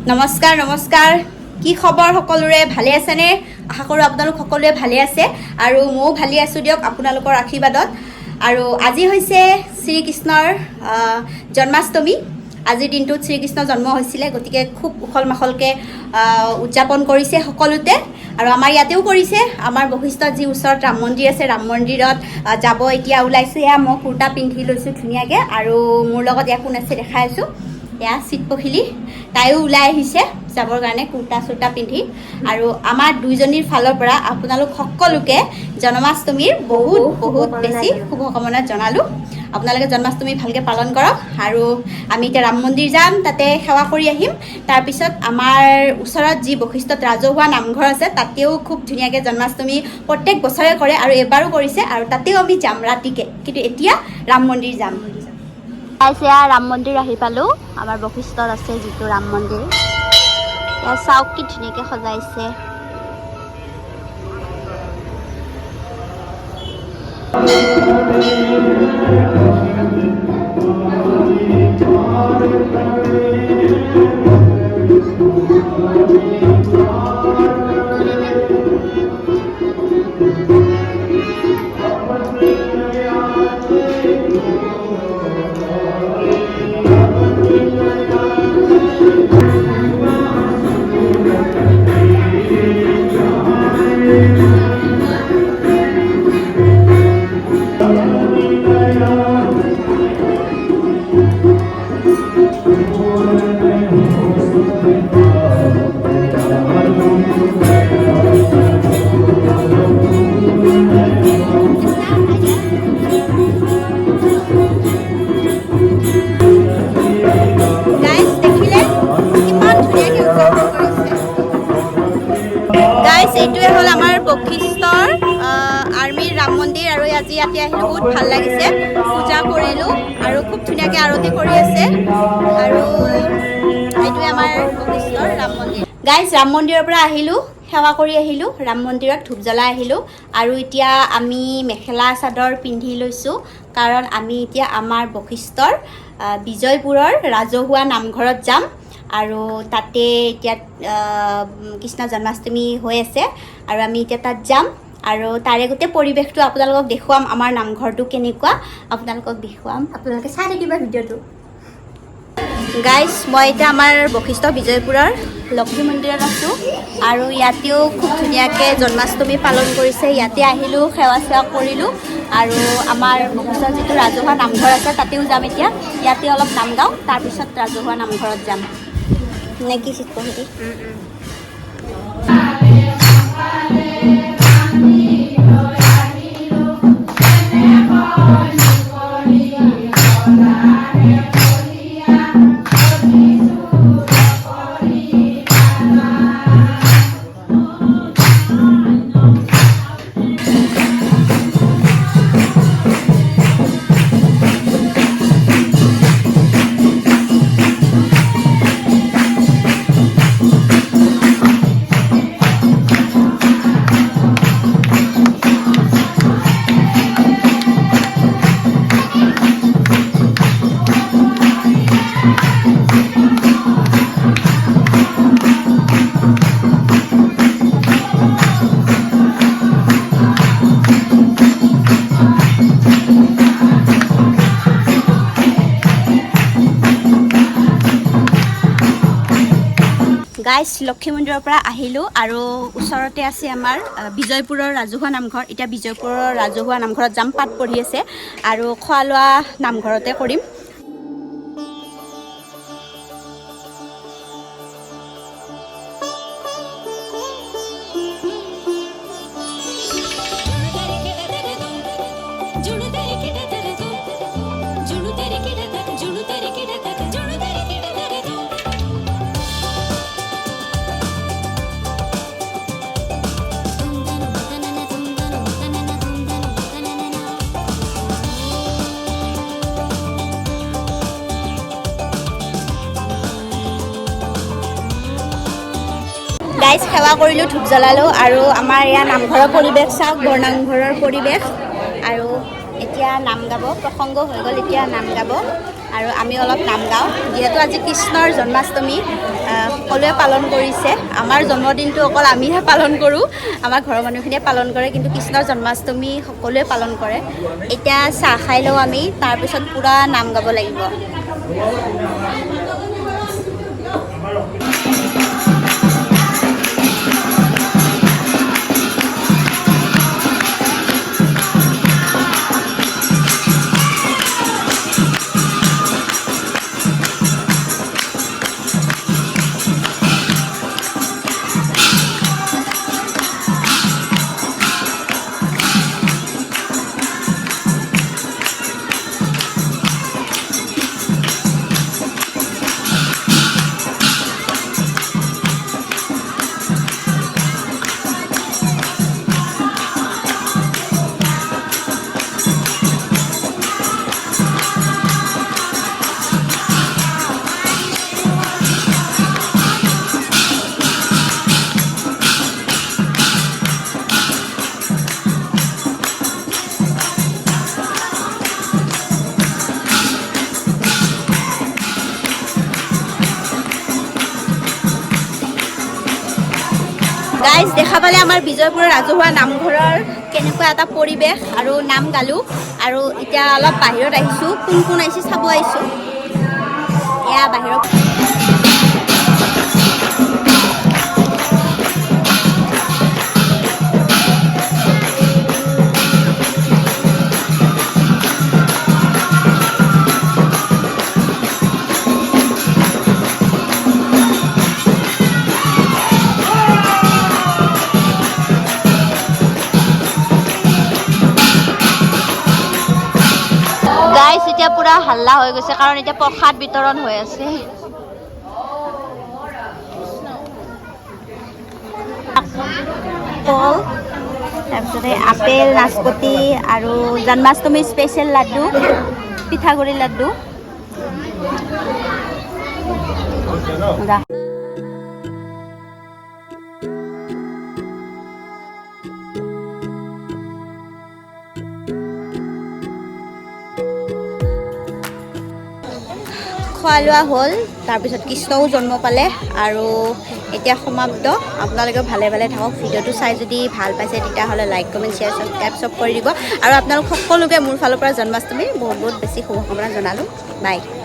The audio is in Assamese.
নমস্কাৰ নমস্কাৰ কি খবৰ সকলোৰে ভালে আছেনে আশা কৰোঁ আপোনালোক সকলোৱে ভালে আছে আৰু ময়ো ভালে আছো দিয়ক আপোনালোকৰ আশীৰ্বাদত আৰু আজি হৈছে শ্ৰীকৃষ্ণৰ জন্মাষ্টমী আজিৰ দিনটোত শ্ৰীকৃষ্ণ জন্ম হৈছিলে গতিকে খুব উখল মাখলকৈ উদযাপন কৰিছে সকলোতে আৰু আমাৰ ইয়াতেও কৰিছে আমাৰ বশিষ্ঠত যি ওচৰত ৰাম মন্দিৰ আছে ৰাম মন্দিৰত যাব এতিয়া ওলাইছোঁ এয়া মই কুৰ্তা পিন্ধি লৈছোঁ ধুনীয়াকৈ আৰু মোৰ লগত ইয়াত কোন আছে দেখাই আছোঁ এয়া চিট পখিলি তাইও ওলাই আহিছে যাবৰ কাৰণে কুৰ্তা চুৰ্তা পিন্ধি আৰু আমাৰ দুইজনীৰ ফালৰ পৰা আপোনালোক সকলোকে জন্মাষ্টমীৰ বহুত বহুত বেছি শুভকামনা জনালোঁ আপোনালোকে জন্মাষ্টমী ভালকৈ পালন কৰক আৰু আমি এতিয়া ৰাম মন্দিৰ যাম তাতে সেৱা কৰি আহিম তাৰপিছত আমাৰ ওচৰত যি বশিষ্ঠত ৰাজহুৱা নামঘৰ আছে তাতেও খুব ধুনীয়াকৈ জন্মাষ্টমী প্ৰত্যেক বছৰে কৰে আৰু এবাৰো কৰিছে আৰু তাতেও আমি যাম ৰাতিকৈ কিন্তু এতিয়া ৰাম মন্দিৰ যাম এয়া ৰাম মন্দিৰ আহি পালোঁ আমাৰ বশিষ্ঠত আছে যিটো ৰাম মন্দিৰ এয়া চাওক কি ধুনীয়াকৈ সজাইছে এইটোৱে হ'ল আমাৰ বশিষ্ঠৰ আৰ্মিৰ ৰাম মন্দিৰ আৰু আজি ইয়াতে আহিলোঁ বহুত ভাল লাগিছে পূজা কৰিলোঁ আৰু খুব ধুনীয়াকৈ আৰতি কৰি আছে আৰু এইটোৱে আমাৰ বশিষ্ঠৰ ৰাম মন্দিৰ গাইজ ৰাম মন্দিৰৰ পৰা আহিলোঁ সেৱা কৰি আহিলোঁ ৰাম মন্দিৰত ধূপ জ্বলাই আহিলোঁ আৰু এতিয়া আমি মেখেলা চাদৰ পিন্ধি লৈছোঁ কাৰণ আমি এতিয়া আমাৰ বশিষ্ঠৰ বিজয়পুৰৰ ৰাজহুৱা নামঘৰত যাম আৰু তাতে এতিয়া কৃষ্ণ জন্মাষ্টমী হৈ আছে আৰু আমি এতিয়া তাত যাম আৰু তাৰে গোটেই পৰিৱেশটো আপোনালোকক দেখুৱাম আমাৰ নামঘৰটো কেনেকুৱা আপোনালোকক দেখুৱাম আপোনালোকে চাই থাকিব ভিডিঅ'টো গাইজ মই এতিয়া আমাৰ বশিষ্ঠ বিজয়পুৰৰ লক্ষ্মী মন্দিৰত আছোঁ আৰু ইয়াতেও খুব ধুনীয়াকৈ জন্মাষ্টমী পালন কৰিছে ইয়াতে আহিলোঁ সেৱা চেৱা কৰিলোঁ আৰু আমাৰ বশিষ্ঠৰ যিটো ৰাজহুৱা নামঘৰ আছে তাতেও যাম এতিয়া ইয়াতে অলপ নাম গাওঁ তাৰপিছত ৰাজহুৱা নামঘৰত যাম নে কি চিট পঢ়ি গাইজ লক্ষ্মী মন্দিৰৰ পৰা আহিলোঁ আৰু ওচৰতে আছে আমাৰ বিজয়পুৰৰ ৰাজহুৱা নামঘৰ এতিয়া বিজয়পুৰৰ ৰাজহুৱা নামঘৰত যাম পাঠ পঢ়ি আছে আৰু খোৱা লোৱা নামঘৰতে কৰিম গাইজ সেৱা কৰিলোঁ ধূপ জ্বলালোঁ আৰু আমাৰ ইয়াৰ নামঘৰৰ পৰিৱেশ চাওক বৰনামঘৰৰ পৰিৱেশ আৰু এতিয়া নাম গাব প্ৰসংগ হৈ গ'ল এতিয়া নাম গাব আৰু আমি অলপ নাম গাওঁ যিহেতু আজি কৃষ্ণৰ জন্মাষ্টমী সকলোৱে পালন কৰিছে আমাৰ জন্মদিনটো অকল আমিহে পালন কৰোঁ আমাৰ ঘৰৰ মানুহখিনিয়ে পালন কৰে কিন্তু কৃষ্ণৰ জন্মাষ্টমী সকলোৱে পালন কৰে এতিয়া চাহ খাই লওঁ আমি তাৰপিছত পূৰা নাম গাব লাগিব গাইজ দেখা পালে আমাৰ বিজয়পুৰৰ ৰাজহুৱা নামঘৰৰ কেনেকুৱা এটা পৰিৱেশ আৰু নাম গালোঁ আৰু এতিয়া অলপ বাহিৰত আহিছোঁ কোন কোন আহিছে চাব আহিছোঁ এয়া বাহিৰত এতিয়া পুৰা হাল্লা হৈ গৈছে কাৰণ এতিয়া প্ৰসাদ বিতৰণ হৈ আছে কল তাৰপিছতে আপেল নাচপতি আৰু জন্মাষ্টমী স্পেচিয়েল লাড্ডু পিঠাগুড়ি লাড্ডু খোৱা লোৱা হ'ল তাৰপিছত কৃষ্ণও জন্ম পালে আৰু এতিয়া সমাপ্ত আপোনালোকে ভালে ভালে থাকক ভিডিঅ'টো চাই যদি ভাল পাইছে তেতিয়াহ'লে লাইক কমেণ্ট শ্বেয়াৰ ছাবস্ক্ৰাইব চব কৰি দিব আৰু আপোনালোক সকলোকে মোৰ ফালৰ পৰা জন্মাষ্টমীৰ বহুত বহুত বেছি শুভকামনা জনালোঁ বাই